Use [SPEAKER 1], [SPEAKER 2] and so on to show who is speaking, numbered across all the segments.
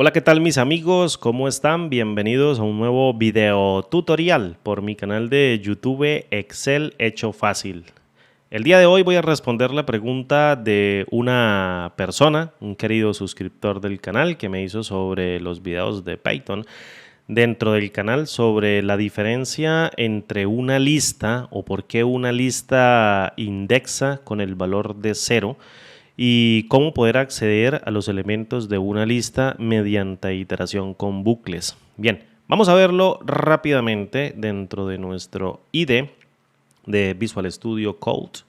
[SPEAKER 1] Hola, ¿qué tal mis amigos? ¿Cómo están? Bienvenidos a un nuevo video tutorial por mi canal de YouTube Excel Hecho Fácil. El día de hoy voy a responder la pregunta de una persona, un querido suscriptor del canal que me hizo sobre los videos de Python dentro del canal sobre la diferencia entre una lista o por qué una lista indexa con el valor de 0 y cómo poder acceder a los elementos de una lista mediante iteración con bucles. Bien, vamos a verlo rápidamente dentro de nuestro IDE de Visual Studio Code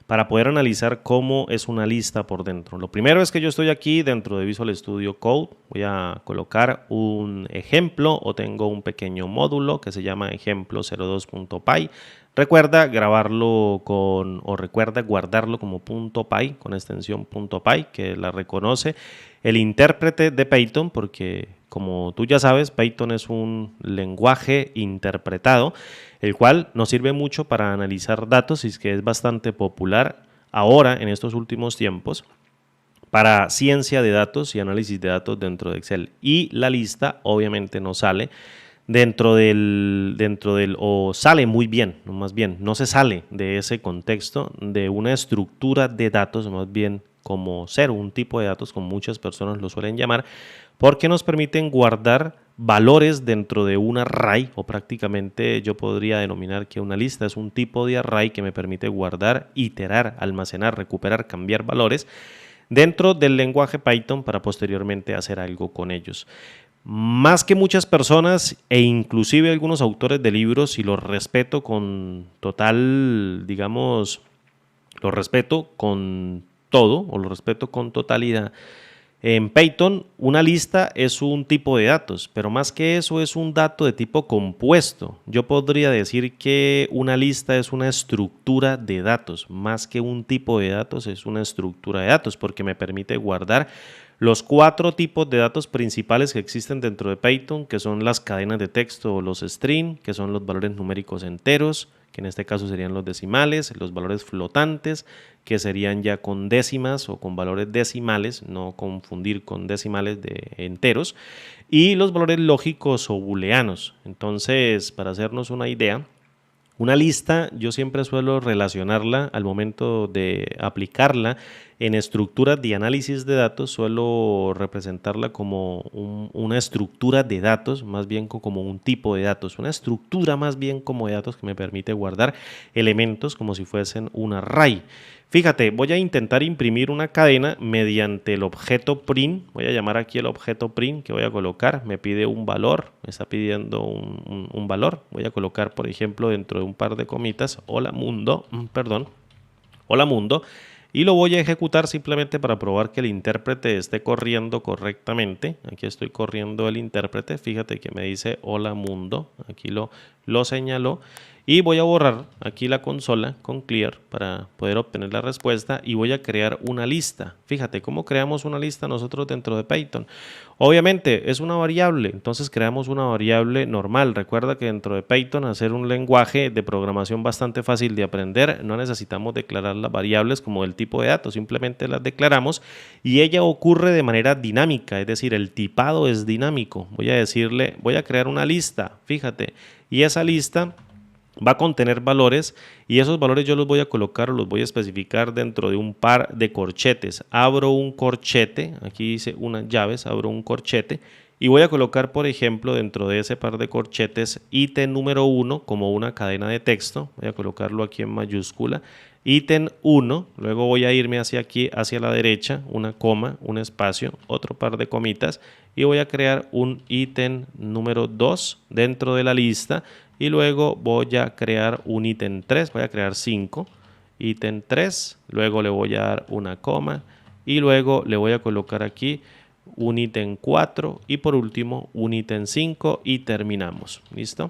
[SPEAKER 1] para poder analizar cómo es una lista por dentro. Lo primero es que yo estoy aquí dentro de Visual Studio Code, voy a colocar un ejemplo o tengo un pequeño módulo que se llama ejemplo02.py. Recuerda grabarlo recuerda guardarlo como .py con extensión .py que la reconoce el intérprete de Python, porque como tú ya sabes, Python es un lenguaje interpretado, el cual nos sirve mucho para analizar datos y es que es bastante popular ahora en estos últimos tiempos para ciencia de datos y análisis de datos dentro de Excel. Y la lista obviamente no sale o sale muy bien, no, más bien, no se sale de ese contexto de una estructura de datos, más bien como ser un tipo de datos, como muchas personas lo suelen llamar, porque nos permiten guardar valores dentro de un array, o prácticamente yo podría denominar que una lista es un tipo de array que me permite guardar, iterar, almacenar, recuperar, cambiar valores dentro del lenguaje Python para posteriormente hacer algo con ellos. Más que muchas personas e inclusive algunos autores de libros, y los respeto con total, digamos, lo respeto con todo o lo respeto con totalidad. En Python, una lista es un tipo de datos, pero más que eso es un dato de tipo compuesto. Yo podría decir que una lista es una estructura de datos, más que un tipo de datos es una estructura de datos, porque me permite guardar los 4 tipos de datos principales que existen dentro de Python, que son las cadenas de texto o los string, que son los valores numéricos enteros, que en este caso serían los decimales, los valores flotantes, que serían ya con décimas o con valores decimales, no confundir con decimales de enteros, y los valores lógicos o booleanos. Entonces, para hacernos una idea, una lista yo siempre suelo relacionarla al momento de aplicarla en estructuras de análisis de datos, suelo representarla como una estructura de datos, más bien como un tipo de datos, una estructura más bien como de datos que me permite guardar elementos como si fuesen un array. Fíjate, voy a intentar imprimir una cadena mediante el objeto print. Voy a llamar aquí el objeto print que voy a colocar. Me pide un valor, me está pidiendo un valor. Voy a colocar, por ejemplo, dentro de un par de comitas, hola mundo, hola mundo. Y lo voy a ejecutar simplemente para probar que el intérprete esté corriendo correctamente. Aquí estoy corriendo el intérprete. Fíjate que me dice hola mundo. Aquí lo señaló. Y voy a borrar aquí la consola con clear para poder obtener la respuesta y voy a crear una lista. Fíjate cómo creamos una lista nosotros dentro de Python. Obviamente es una variable, entonces creamos una variable normal. Recuerda que dentro de Python, hacer un lenguaje de programación bastante fácil de aprender, no necesitamos declarar las variables como del tipo de datos, simplemente las declaramos y ella ocurre de manera dinámica, es decir, el tipado es dinámico. Voy a decirle, voy a crear una lista, fíjate, y esa lista va a contener valores y esos valores yo los voy a colocar o los voy a especificar dentro de un par de corchetes. Abro un corchete, aquí dice unas llaves, abro un corchete y voy a colocar, por ejemplo, dentro de ese par de corchetes ítem número 1 como una cadena de texto. Voy a colocarlo aquí en mayúscula. Ítem 1, luego voy a irme hacia aquí, hacia la derecha, una coma, un espacio, otro par de comitas y voy a crear un ítem número 2 dentro de la lista y luego voy a crear un ítem 3, voy a crear 5, ítem 3, luego le voy a dar una coma y luego le voy a colocar aquí un ítem 4 y por último un ítem 5 y terminamos. ¿Listo?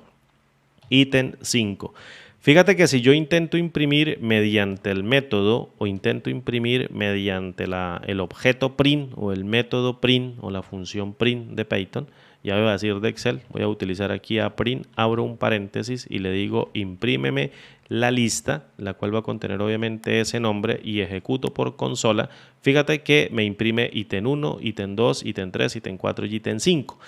[SPEAKER 1] Ítem 5. Fíjate que si yo intento imprimir mediante el método o intento imprimir mediante el objeto print o el método print o la función print de Python, ya voy a decir de Excel, voy a utilizar aquí a print, abro un paréntesis y le digo imprímeme la lista, la cual va a contener obviamente ese nombre, y ejecuto por consola, fíjate que me imprime ítem 1, ítem 2, ítem 3, ítem 4 y ítem 5.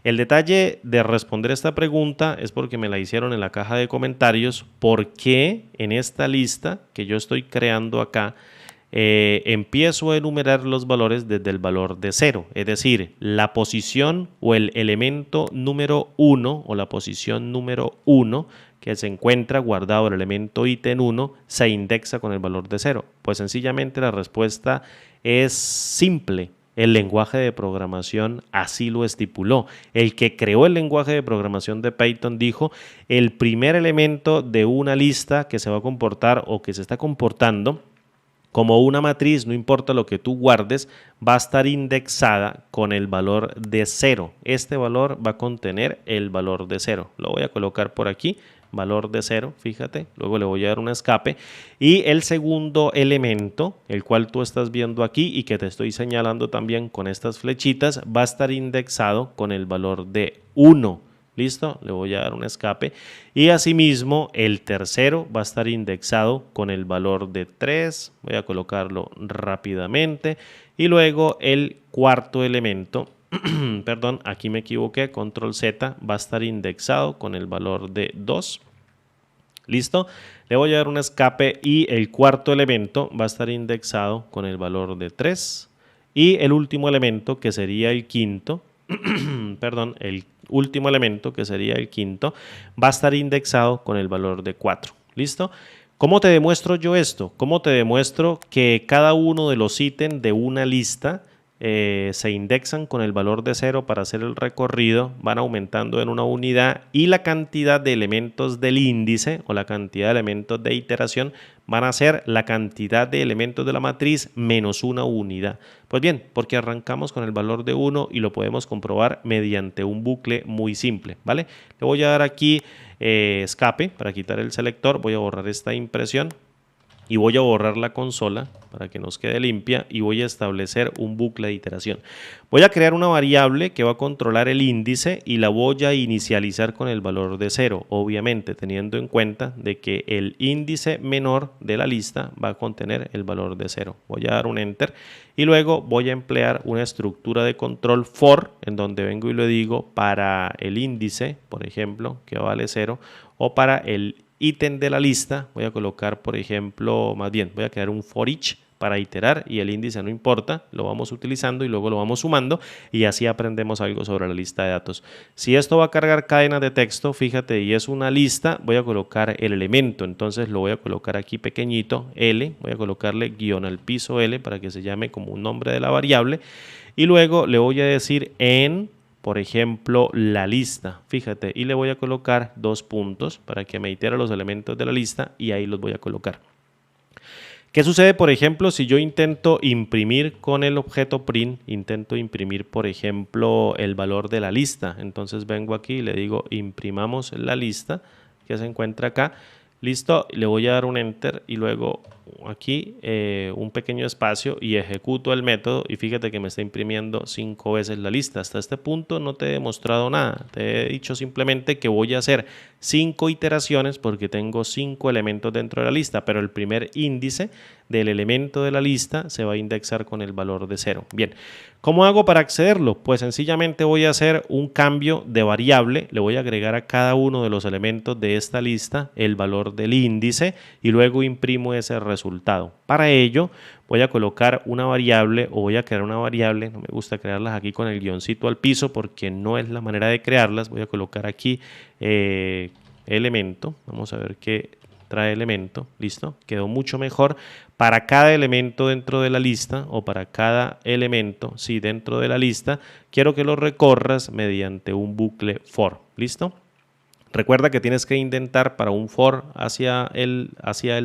[SPEAKER 1] El detalle de responder esta pregunta es porque me la hicieron en la caja de comentarios, porque en esta lista que yo estoy creando acá, empiezo a enumerar los valores desde el valor de 0, es decir, la posición o el elemento número 1 o la posición número 1 que se encuentra guardado el elemento ítem 1 se indexa con el valor de 0. Pues sencillamente la respuesta es simple. El lenguaje de programación así lo estipuló. El que creó el lenguaje de programación de Python dijo: el primer elemento de una lista que se va a comportar o que se está comportando como una matriz, no importa lo que tú guardes, va a estar indexada con el valor de 0. Este valor va a contener el valor de 0. Lo voy a colocar por aquí, valor de 0, fíjate. Luego le voy a dar un escape. Y el segundo elemento, el cual tú estás viendo aquí y que te estoy señalando también con estas flechitas, va a estar indexado con el valor de 1. ¿Listo? Le voy a dar un escape. Y asimismo, el tercero va a estar indexado con el valor de 3. Voy a colocarlo rápidamente. Y luego el cuarto elemento, perdón, aquí me equivoqué, control Z, va a estar indexado con el valor de 2. ¿Listo? Le voy a dar un escape y el cuarto elemento va a estar indexado con el valor de 3. Y el último elemento, que sería el quinto, perdón, el último elemento, que sería el quinto, va a estar indexado con el valor de 4. ¿Listo? ¿Cómo te demuestro yo esto? ¿Cómo te demuestro que cada uno de los ítems de una lista se indexan con el valor de 0 para hacer el recorrido, van aumentando en una unidad, y la cantidad de elementos del índice o la cantidad de elementos de iteración van a ser la cantidad de elementos de la matriz menos una unidad? Pues bien, porque arrancamos con el valor de 1 y lo podemos comprobar mediante un bucle muy simple, ¿vale? Le voy a dar aquí escape para quitar el selector, voy a borrar esta impresión y voy a borrar la consola para que nos quede limpia y voy a establecer un bucle de iteración. Voy a crear una variable que va a controlar el índice y la voy a inicializar con el valor de 0, obviamente teniendo en cuenta de que el índice menor de la lista va a contener el valor de 0. Voy a dar un enter y luego voy a emplear una estructura de control for, en donde vengo y le digo para el índice, por ejemplo, que vale 0, o para el ítem de la lista, voy a colocar, por ejemplo, más bien, voy a crear un for each para iterar, y el índice no importa, lo vamos utilizando y luego lo vamos sumando, y así aprendemos algo sobre la lista de datos. Si esto va a cargar cadenas de texto, fíjate, y es una lista, voy a colocar el elemento, entonces lo voy a colocar aquí pequeñito, L, voy a colocarle guión al piso L para que se llame como un nombre de la variable, y luego le voy a decir en, por ejemplo, la lista, fíjate, y le voy a colocar 2 puntos para que me itere los elementos de la lista, y ahí los voy a colocar. ¿Qué sucede, por ejemplo, si yo intento imprimir con el objeto print, intento imprimir, por ejemplo, el valor de la lista? Entonces vengo aquí y le digo imprimamos la lista que se encuentra acá. Listo, le voy a dar un enter y luego aquí un pequeño espacio y ejecuto el método, y fíjate que me está imprimiendo 5 veces la lista. Hasta este punto no te he demostrado nada, te he dicho simplemente que voy a hacer 5 iteraciones porque tengo 5 elementos dentro de la lista, pero el primer índice del elemento de la lista se va a indexar con el valor de 0. Bien, ¿cómo hago para accederlo? Pues sencillamente voy a hacer un cambio de variable, le voy a agregar a cada uno de los elementos de esta lista el valor del índice y luego imprimo ese resultado. Para ello voy a colocar una variable, o voy a crear una variable, no me gusta crearlas aquí con el guioncito al piso porque no es la manera de crearlas. Voy a colocar aquí elemento, vamos a ver qué trae elemento, listo, quedó mucho mejor. Para cada elemento dentro de la lista, o para cada elemento, sí, dentro de la lista, quiero que lo recorras mediante un bucle for, listo. Recuerda que tienes que indentar para un for hacia el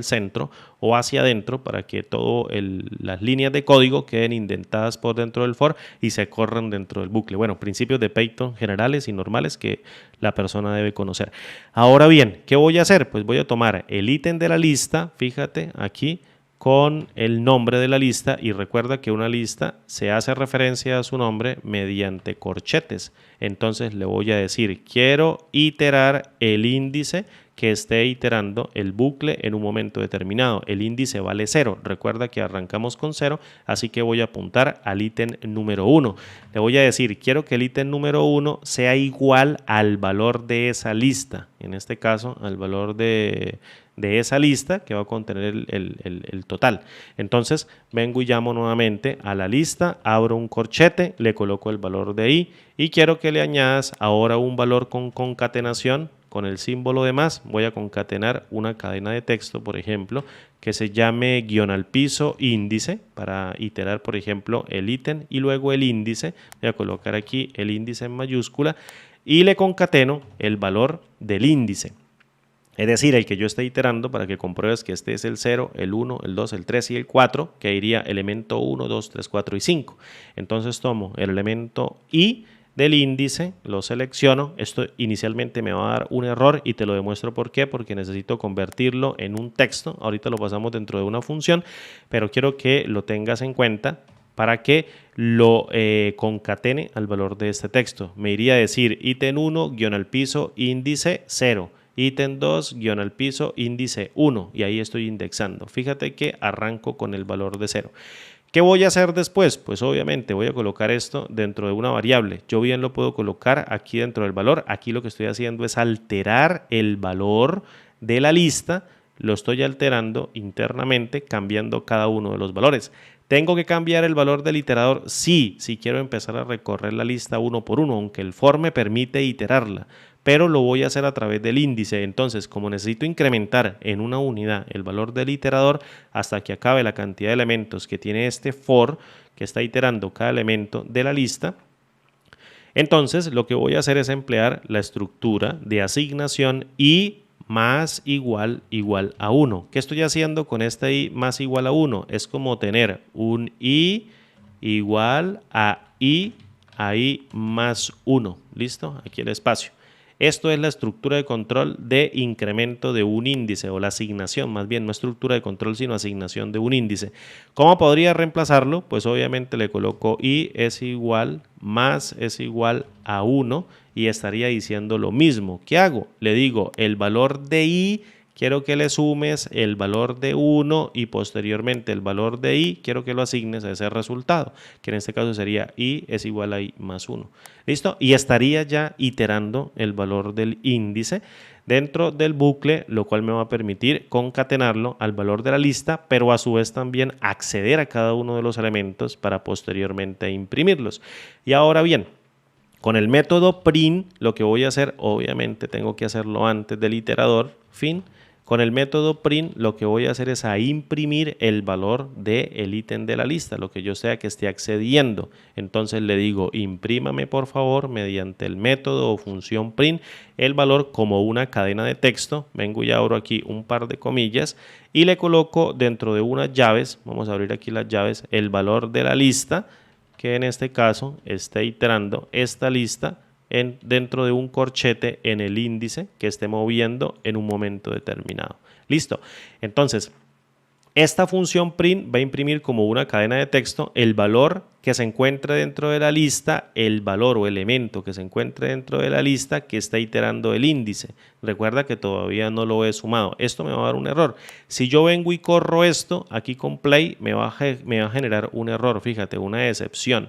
[SPEAKER 1] centro o hacia adentro para que todas las líneas de código queden indentadas por dentro del for y se corran dentro del bucle. Bueno, principios de Python generales y normales que la persona debe conocer. Ahora bien, ¿qué voy a hacer? Pues voy a tomar el ítem de la lista, fíjate aquí, con el nombre de la lista, y recuerda que una lista se hace referencia a su nombre mediante corchetes. Entonces le voy a decir quiero iterar el índice que esté iterando el bucle en un momento determinado. El índice vale 0. Recuerda que arrancamos con 0, así que voy a apuntar al ítem número 1. Le voy a decir, quiero que el ítem número 1 sea igual al valor de esa lista. En este caso, al valor de esa lista que va a contener el total. Entonces vengo y llamo nuevamente a la lista, abro un corchete, le coloco el valor de i y quiero que le añadas ahora un valor con concatenación con el símbolo de más. Voy a concatenar una cadena de texto, por ejemplo, que se llame guión al piso índice para iterar, por ejemplo, el ítem y luego el índice. Voy a colocar aquí el índice en mayúscula y le concateno el valor del índice. Es decir, el que yo esté iterando para que compruebes que este es el 0, el 1, el 2, el 3 y el 4, que iría elemento 1, 2, 3, 4 y 5. Entonces tomo el elemento i del índice, lo selecciono. Esto inicialmente me va a dar un error y te lo demuestro por qué, porque necesito convertirlo en un texto. Ahorita lo pasamos dentro de una función, pero quiero que lo tengas en cuenta para que lo concatene al valor de este texto. Me iría a decir ítem 1, guión al piso, índice 0. Ítem 2, guión al piso, índice 1 y ahí estoy indexando. Fíjate que arranco con el valor de 0. ¿Qué voy a hacer después? Pues obviamente voy a colocar esto dentro de una variable. Yo bien lo puedo colocar aquí dentro del valor. Aquí lo que estoy haciendo es alterar el valor de la lista. Lo estoy alterando internamente cambiando cada uno de los valores. ¿Tengo que cambiar el valor del iterador? Sí, si quiero empezar a recorrer la lista uno por uno, aunque el for me permite iterarla, pero lo voy a hacer a través del índice. Entonces, como necesito incrementar en una unidad el valor del iterador hasta que acabe la cantidad de elementos que tiene este for, que está iterando cada elemento de la lista, entonces lo que voy a hacer es emplear la estructura de asignación i más igual a 1. ¿Qué estoy haciendo con este i más igual a 1? Es como tener un i igual a i más 1. ¿Listo? Aquí el espacio. Esto es la estructura de control de incremento de un índice o la asignación, más bien no estructura de control sino asignación de un índice. ¿Cómo podría reemplazarlo? Pues obviamente le coloco i es igual más es igual a 1 y estaría diciendo lo mismo. ¿Qué hago? Le digo el valor de i, quiero que le sumes el valor de 1 y posteriormente el valor de i quiero que lo asignes a ese resultado, que en este caso sería i es igual a i más 1. ¿Listo? Y estaría ya iterando el valor del índice dentro del bucle, lo cual me va a permitir concatenarlo al valor de la lista, pero a su vez también acceder a cada uno de los elementos para posteriormente imprimirlos. Y ahora bien, con el método print, lo que voy a hacer, obviamente tengo que hacerlo antes del iterador, fin. Con el método print lo que voy a hacer es a imprimir el valor del ítem de la lista, lo que yo sea que esté accediendo. Entonces le digo imprímame por favor mediante el método o función print el valor como una cadena de texto. Vengo y abro aquí un par de comillas y le coloco dentro de unas llaves, vamos a abrir aquí las llaves, el valor de la lista que en este caso está iterando esta lista dentro de un corchete en el índice que esté moviendo en un momento determinado. Listo. Entonces, esta función print va a imprimir como una cadena de texto el valor que se encuentre dentro de la lista, el valor o elemento que se encuentre dentro de la lista que está iterando el índice. Recuerda que todavía no lo he sumado. Esto me va a dar un error. Si yo vengo y corro esto aquí con play, me va a generar un error. Fíjate, una excepción.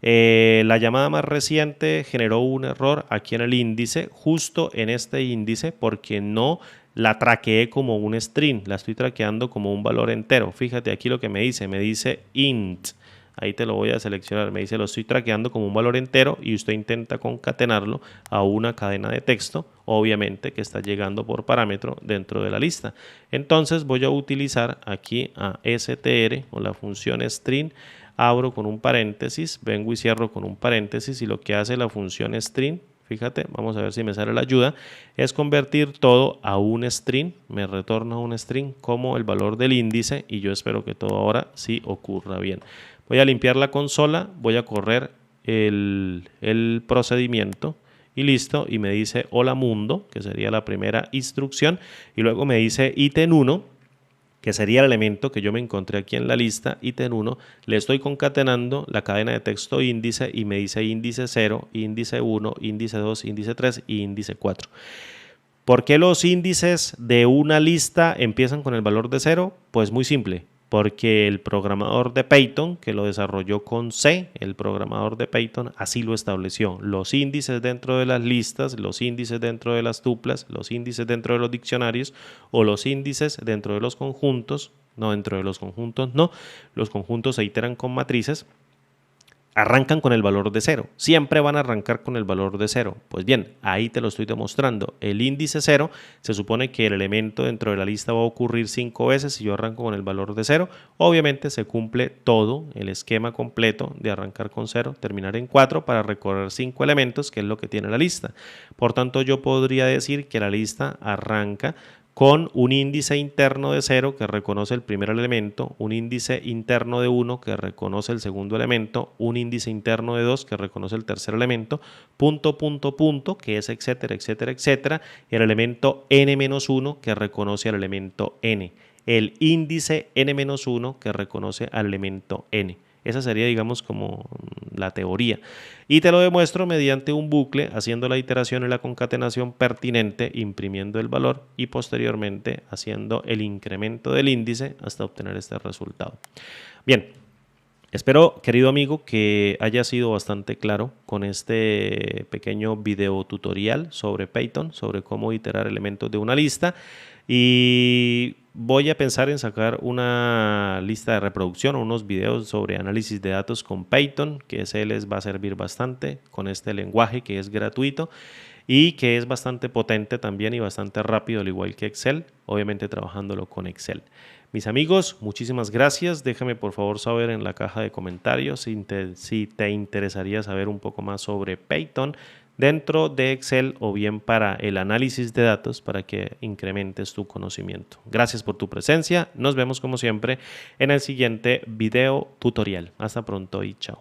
[SPEAKER 1] La llamada más reciente generó un error aquí en el índice, justo en este índice, porque no la traqueé como un string, la estoy traqueando como un valor entero. Fíjate aquí lo que me dice int. Ahí te lo voy a seleccionar, me dice lo estoy traqueando como un valor entero y usted intenta concatenarlo a una cadena de texto, obviamente que está llegando por parámetro dentro de la lista. Entonces voy a utilizar aquí a str o la función string, abro con un paréntesis, vengo y cierro con un paréntesis y lo que hace la función string, fíjate, vamos a ver si me sale la ayuda, es convertir todo a un string, me retorna un string como el valor del índice y yo espero que todo ahora sí ocurra bien. Voy a limpiar la consola, voy a correr el procedimiento y listo, y me dice hola mundo, que sería la primera instrucción, y luego me dice ítem 1, que sería el elemento que yo me encontré aquí en la lista, ítem 1, le estoy concatenando la cadena de texto índice y me dice índice 0, índice 1, índice 2, índice 3 y índice 4. ¿Por qué los índices de una lista empiezan con el valor de 0? Pues muy simple, porque el programador de Python, que lo desarrolló con C, el programador de Python, así lo estableció. Los índices dentro de las listas, los índices dentro de las tuplas, los índices dentro de los diccionarios o los índices dentro de los conjuntos, no dentro de los conjuntos, no, los conjuntos se iteran con matrices, arrancan con el valor de 0. Siempre van a arrancar con el valor de 0. Pues bien, ahí te lo estoy demostrando. El índice 0, se supone que el elemento dentro de la lista va a ocurrir 5 veces si yo arranco con el valor de 0. Obviamente se cumple todo el esquema completo de arrancar con 0, terminar en 4 para recorrer 5 elementos, que es lo que tiene la lista. Por tanto, yo podría decir que la lista arranca con un índice interno de 0 que reconoce el primer elemento, un índice interno de 1 que reconoce el segundo elemento, un índice interno de 2 que reconoce el tercer elemento, punto, punto, punto, que es etcétera, etcétera, etcétera, y el elemento n-1 que reconoce al elemento n, el índice n-1 que reconoce al elemento n. Esa sería, digamos, como la teoría. Y te lo demuestro mediante un bucle, haciendo la iteración y la concatenación pertinente, imprimiendo el valor y posteriormente haciendo el incremento del índice hasta obtener este resultado. Bien, espero, querido amigo, que haya sido bastante claro con este pequeño video tutorial sobre Python, sobre cómo iterar elementos de una lista. Y voy a pensar en sacar una lista de reproducción o unos videos sobre análisis de datos con Python, que ese les va a servir bastante con este lenguaje que es gratuito y que es bastante potente también y bastante rápido, al igual que Excel, obviamente trabajándolo con Excel. Mis amigos, muchísimas gracias. Déjame por favor saber en la caja de comentarios si te interesaría saber un poco más sobre Python dentro de Excel o bien para el análisis de datos para que incrementes tu conocimiento. Gracias por tu presencia. Nos vemos como siempre en el siguiente video tutorial. Hasta pronto y chao.